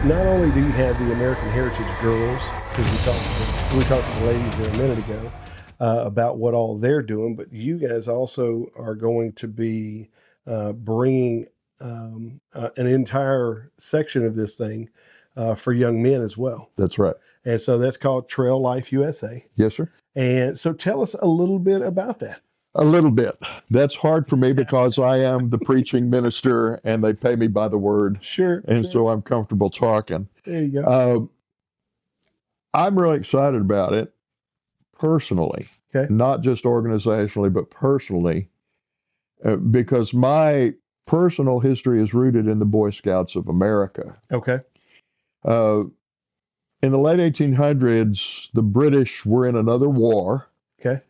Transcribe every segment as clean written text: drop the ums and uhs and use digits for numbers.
not only do you have the American Heritage Girls, because we talked to the ladies there a minute ago about what all they're doing, but you guys also are going to be bringing an entire section of this thing for young men as well. That's right. And so that's called Trail Life USA. Yes, sir. And so tell us a little bit about that. A little bit. That's hard for me because I am the preaching minister and they pay me by the word. Sure. And so I'm comfortable talking. There you go. I'm really excited about it personally, Okay. not just organizationally, but personally, because my personal history is rooted in the Boy Scouts of America. Okay. In the late 1800s, the British were in another war. Okay.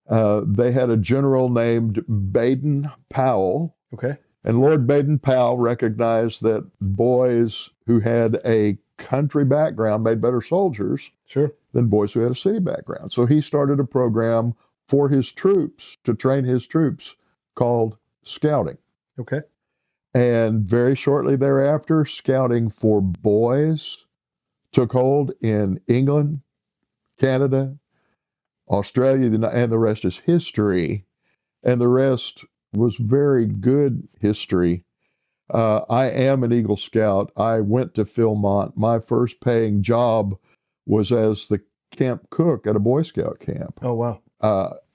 They had a general named Baden-Powell. Okay. And Lord Baden-Powell recognized that boys who had a country background made better soldiers Sure. than boys who had a city background. So he started a program for his troops to train his troops called scouting. Okay. And very shortly thereafter, scouting for boys took hold in England, Canada, Australia, and the rest is history. And the rest was very good history. I am an Eagle Scout. I went to Philmont. My first paying job was as the camp cook at a Boy Scout camp. Oh, wow.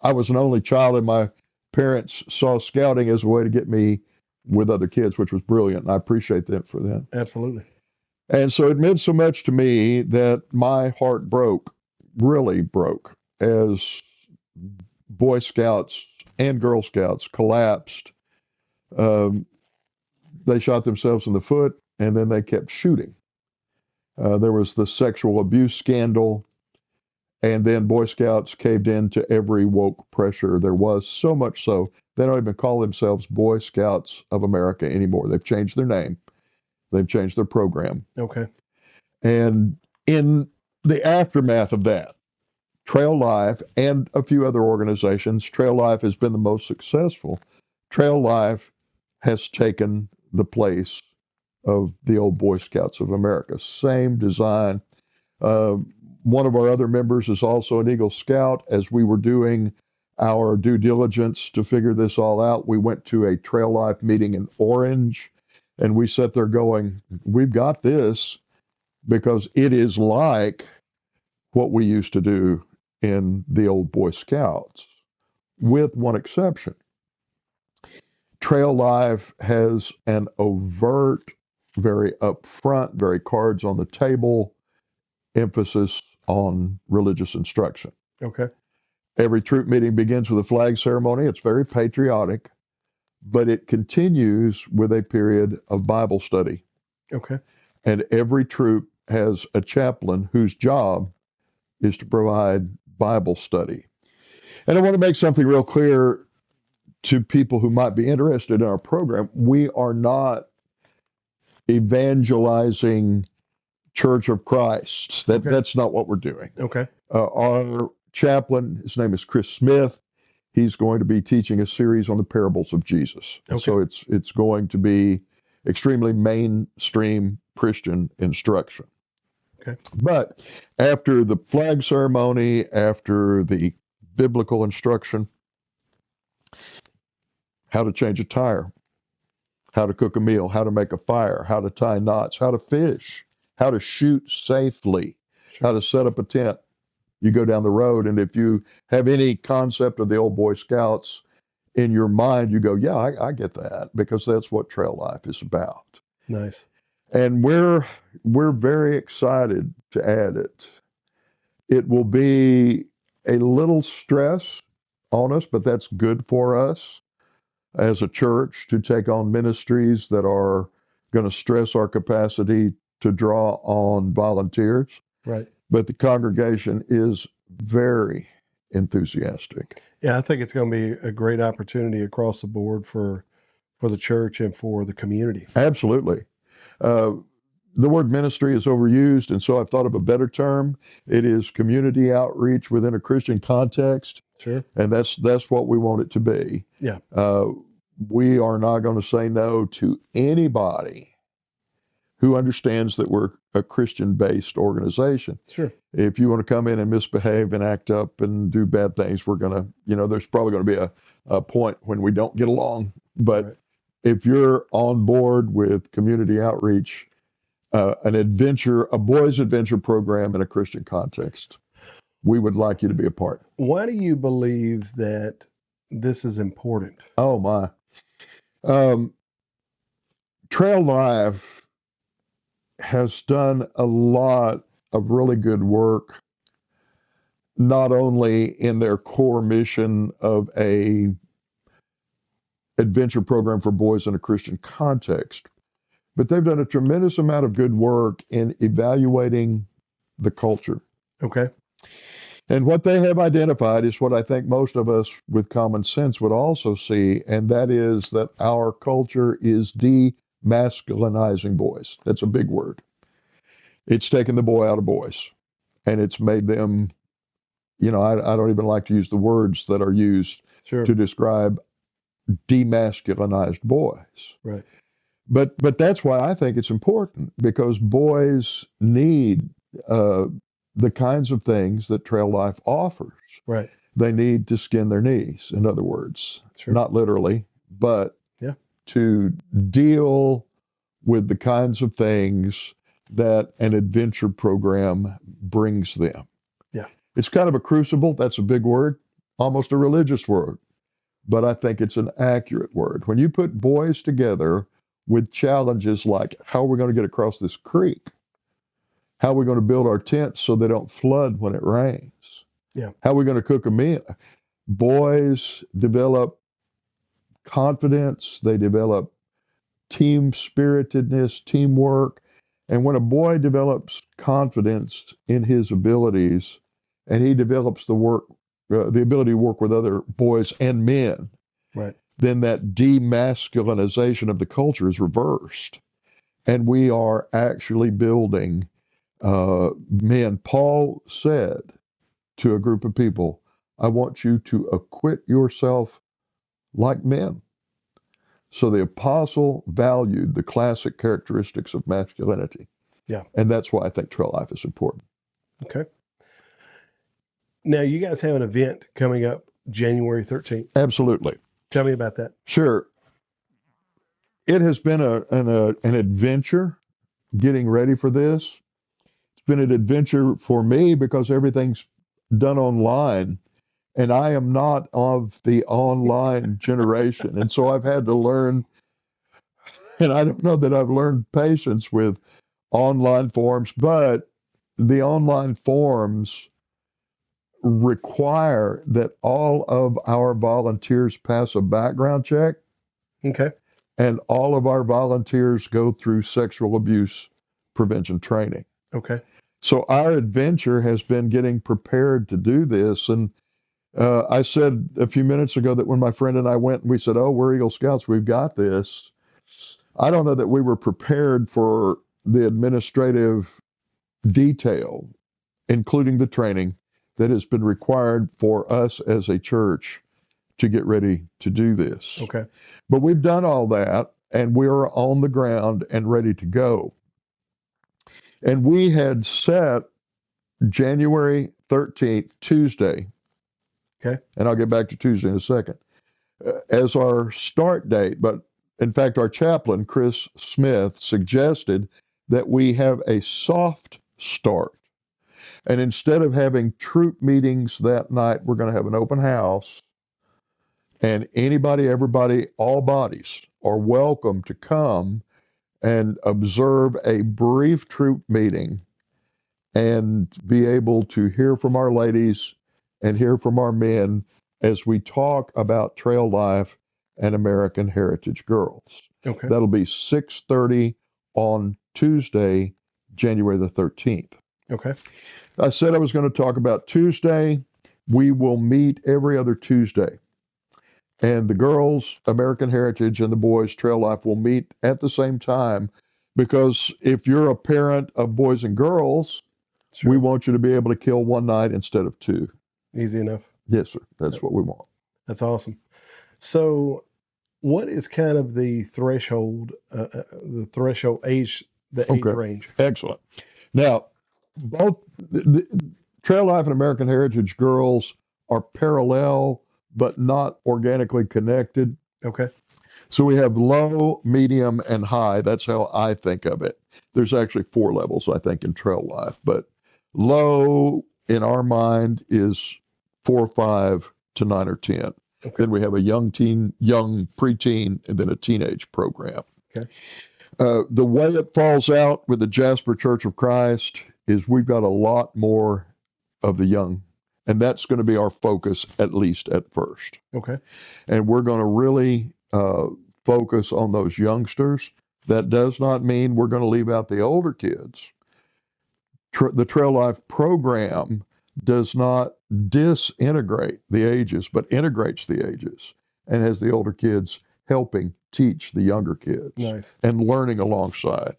I was an only child, and my parents saw scouting as a way to get me with other kids, which was brilliant. And I appreciate that for them. Absolutely. And so it meant so much to me that my heart broke, really broke, as Boy Scouts and Girl Scouts collapsed. They shot themselves in the foot, and then they kept shooting. There was the sexual abuse scandal, and then Boy Scouts caved in to every woke pressure there was, so much so they don't even call themselves Boy Scouts of America anymore. They've changed their name. They've changed their program. Okay. And in the aftermath of that, Trail Life and a few other organizations, Trail Life has been the most successful. Trail Life has taken the place of the old Boy Scouts of America. Same design. One of our other members is also an Eagle Scout. As we were doing our due diligence to figure this all out, we went to a Trail Life meeting in Orange, and we sat there going, we've got this, because it is like what we used to do in the old Boy Scouts, with one exception. Trail Life has an overt, very upfront, very cards on the table emphasis on religious instruction. Okay. Every troop meeting begins with a flag ceremony. It's very patriotic, but it continues with a period of Bible study. Okay. And every troop has a chaplain whose job is to provide Bible study. And I want to make something real clear to people who might be interested in our program. We are not evangelizing Church of Christ. That's not what we're doing. Okay. Our chaplain, his name is Chris Smith. He's going to be teaching a series on the parables of Jesus. Okay. So it's going to be extremely mainstream Christian instruction. Okay. But after the flag ceremony, after the biblical instruction, how to change a tire, how to cook a meal, how to make a fire, how to tie knots, how to fish, how to shoot safely, Sure. how to set up a tent. You go down the road, and if you have any concept of the old Boy Scouts in your mind, you go, yeah, I get that, because that's what Trail Life is about. Nice. And we're very excited to add it. It will be a little stress on us, but that's good for us as a church to take on ministries that are going to stress our capacity to draw on volunteers. Right. But the congregation is very enthusiastic. Yeah, I think it's going to be a great opportunity across the board for the church and for the community. Absolutely. The word ministry is overused, and so I've thought of a better term. It is community outreach within a Christian context. Sure. And that's what we want it to be. Yeah. We are not going to say no to anybody who understands that we're a Christian-based organization. Sure. If you want to come in and misbehave and act up and do bad things, we're going to, there's probably going to be a point when we don't get along. But Right. if you're on board with community outreach, a boys' adventure program in a Christian context, we would like you to be a part. Why do you believe that this is important? Oh, my. Trail Life has done a lot of really good work, not only in their core mission of a adventure program for boys in a Christian context, but they've done a tremendous amount of good work in evaluating the culture. Okay. And what they have identified is what I think most of us with common sense would also see, and that is that our culture is demasculinizing boys. That's a big word. It's taken the boy out of boys, and it's made them, I don't even like to use the words that are used Sure. to describe demasculinized boys. Right. But that's why I think it's important, because boys need the kinds of things that Trail Life offers. Right. They need to skin their knees, in other words, Sure. not literally, but Yeah. to deal with the kinds of things that an adventure program brings them. Yeah. It's kind of a crucible. That's a big word, almost a religious word, but I think it's an accurate word. When you put boys together with challenges like, how are we going to get across this creek? How are we going to build our tents so they don't flood when it rains? Yeah. How are we going to cook a meal? Boys develop confidence, they develop team spiritedness, teamwork. And when a boy develops confidence in his abilities, and he develops the ability to work with other boys and men, Right. then that demasculinization of the culture is reversed. And we are actually building men. Paul said to a group of people, I want you to acquit yourself like men. So the apostle valued the classic characteristics of masculinity. Yeah. And that's why I think Trail Life is important. Okay. Now, you guys have an event coming up January 13th. Absolutely. Tell me about that. Sure. It has been an adventure getting ready for this. It's been an adventure for me because everything's done online, and I am not of the online generation. And so I've had to learn, and I don't know that I've learned patience with online forums, but the online forums require that all of our volunteers pass a background check, Okay. and all of our volunteers go through sexual abuse prevention training. Okay. So our adventure has been getting prepared to do this. And I said a few minutes ago that when my friend and I went, and we said, oh, we're Eagle Scouts, we've got this. I don't know that we were prepared for the administrative detail, including the training that has been required for us as a church to get ready to do this. Okay. But we've done all that, and we're on the ground and ready to go. And we had set January 13th, Tuesday. Okay. And I'll get back to Tuesday in a second, as our start date. But in fact, our chaplain, Chris Smith, suggested that we have a soft start. And instead of having troop meetings that night, we're going to have an open house. And anybody, everybody, all bodies are welcome to come and observe a brief troop meeting and be able to hear from our ladies and hear from our men as we talk about Trail Life and American Heritage Girls. Okay. That'll be 6:30 on Tuesday, January the 13th. Okay. I said I was going to talk about Tuesday. We will meet every other Tuesday. And the girls, American Heritage, and the boys, Trail Life, will meet at the same time, because if you're a parent of boys and girls, Sure. we want you to be able to kill one night instead of two. Easy enough. Yes, sir. That's Yep. what we want. That's awesome. So, what is kind of the threshold age the age Okay. range. Excellent. Now, both Trail Life and American Heritage Girls are parallel but not organically connected. Okay. So we have low, medium, and high. That's how I think of it. There's actually 4 levels, I think, in Trail Life, but low in our mind is 4 or 5 to 9 or 10. Okay. Then we have a young teen, young preteen, and then a teenage program. Okay. The way it falls out with the Jasper Church of Christ is we've got a lot more of the young, and that's going to be our focus, at least at first. Okay. And we're going to really focus on those youngsters. That does not mean we're going to leave out the older kids. The Trail Life program does not disintegrate the ages, but integrates the ages and has the older kids helping teach the younger kids. Nice. And learning alongside.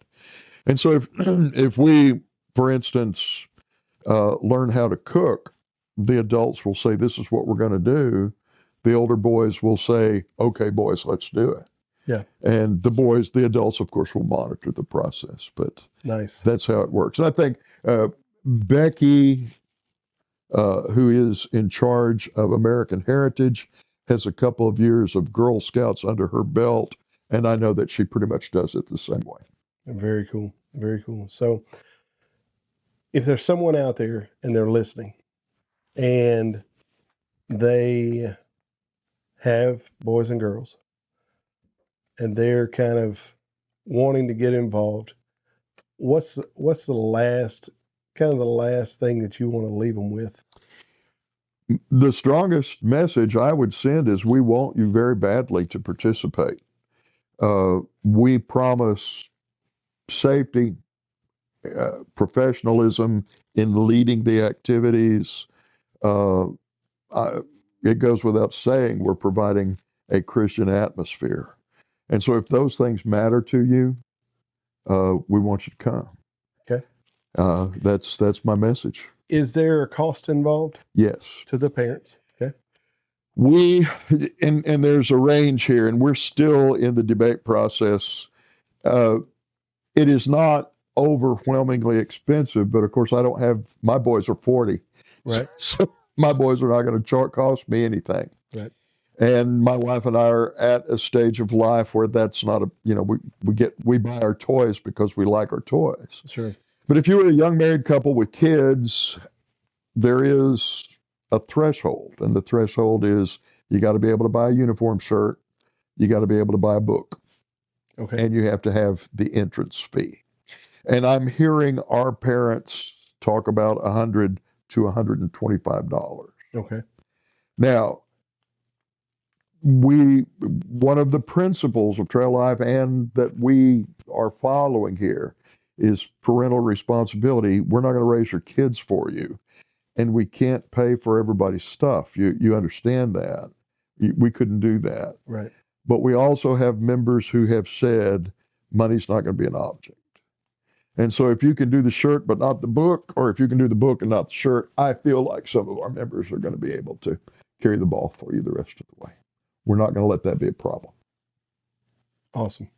And so if we, for instance, learn how to cook, the adults will say, this is what we're going to do. The older boys will say, okay, boys, let's do it. Yeah. And the adults, of course, will monitor the process. But nice. That's how it works. And I think Becky, who is in charge of American Heritage, has a couple of years of Girl Scouts under her belt. And I know that she pretty much does it the same way. Very cool. Very cool. So if there's someone out there and they're listening and they have boys and girls and they're kind of wanting to get involved, what's the last thing that you want to leave them with? The strongest message I would send is we want you very badly to participate. We promise safety, professionalism in leading the activities. It goes without saying we're providing a Christian atmosphere. And so if those things matter to you, we want you to come. Okay. That's my message. Is there a cost involved? Yes. To the parents? Okay. And there's a range here, and we're still in the debate process. It is not overwhelmingly expensive, but of course my boys are 40. Right. So my boys are not going to cost me anything. Right. And my wife and I are at a stage of life where that's not we buy our toys because we like our toys. Sure. But if you were a young married couple with kids, there is a threshold, and the threshold is you got to be able to buy a uniform shirt, you got to be able to buy a book, okay, and you have to have the entrance fee. And I'm hearing our parents talk about $100 to $125. Okay. Now, one of the principles of Trail Life and that we are following here is parental responsibility. We're not going to raise your kids for you, and we can't pay for everybody's stuff. You understand that? We couldn't do that. Right. But we also have members who have said money's not going to be an object. And so if you can do the shirt but not the book, or if you can do the book and not the shirt, I feel like some of our members are going to be able to carry the ball for you the rest of the way. We're not going to let that be a problem. Awesome.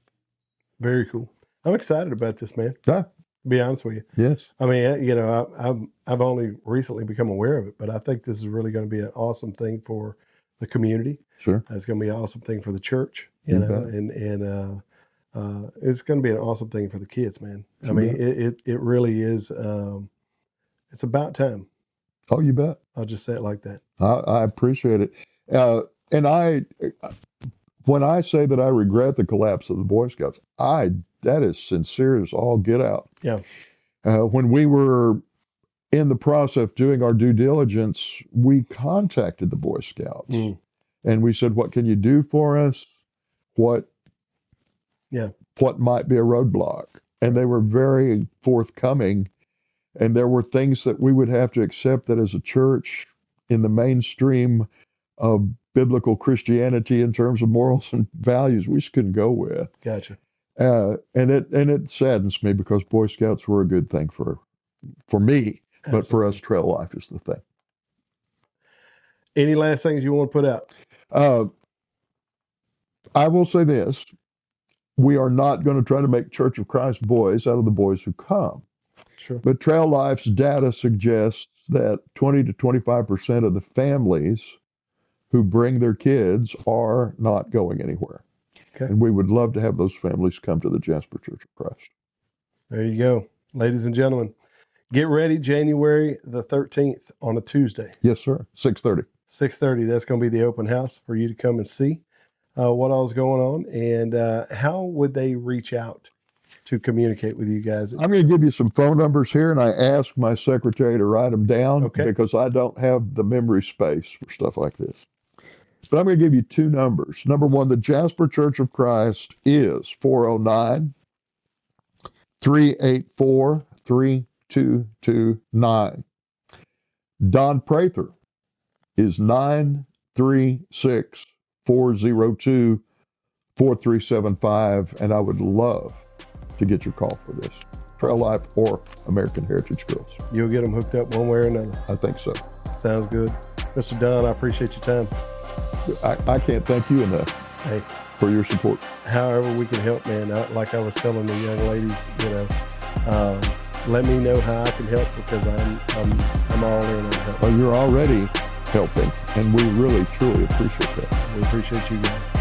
Very cool. I'm excited about this, man. Yeah. To be honest with you. Yes. I mean, I've only recently become aware of it, but I think this is really going to be an awesome thing for the community. Sure. It's going to be an awesome thing for the church, and it's going to be an awesome thing for the kids, man. Sure. I mean, it really is. It's about time. Oh, you bet. I'll just say it like that. I appreciate it. And when I say that I regret the collapse of the Boy Scouts, that is sincere as all get out. Yeah. When we were in the process of doing our due diligence, we contacted the Boy Scouts and we said, what can you do for us? What might be a roadblock? And they were very forthcoming. And there were things that we would have to accept that as a church in the mainstream of biblical Christianity in terms of morals and values, we just couldn't go with. Gotcha. And it saddens me because Boy Scouts were a good thing for me, Absolutely. But for us, Trail Life is the thing. Any last things you want to put out? I will say this. we are not going to try to make Church of Christ boys out of the boys who come. Sure. But Trail Life's data suggests that 20 to 25% of the families who bring their kids are not going anywhere. Okay. And we would love to have those families come to the Jasper Church of Christ. There you go. Ladies and gentlemen, get ready, January the 13th on a Tuesday. Yes, sir. 6:30. 6:30. That's going to be the open house for you to come and see what all's going on. And how would they reach out to communicate with you guys? I'm going to give you some phone numbers here, and I asked my secretary to write them down because I don't have the memory space for stuff like this. But I'm going to give you two numbers. Number one, the Jasper Church of Christ is 409-384-3229. Don Prather is 936-402-4375, and I would love to get your call for this. Trail Life or American Heritage Girls. You'll get them hooked up one way or another. I think so. Sounds good. Mr. Don, I appreciate your time. I can't thank you enough for your support. However we can help, man. Like I was telling the young ladies, let me know how I can help because I'm all in on help. Well, you're already helping, and we really, truly appreciate that. We appreciate you guys.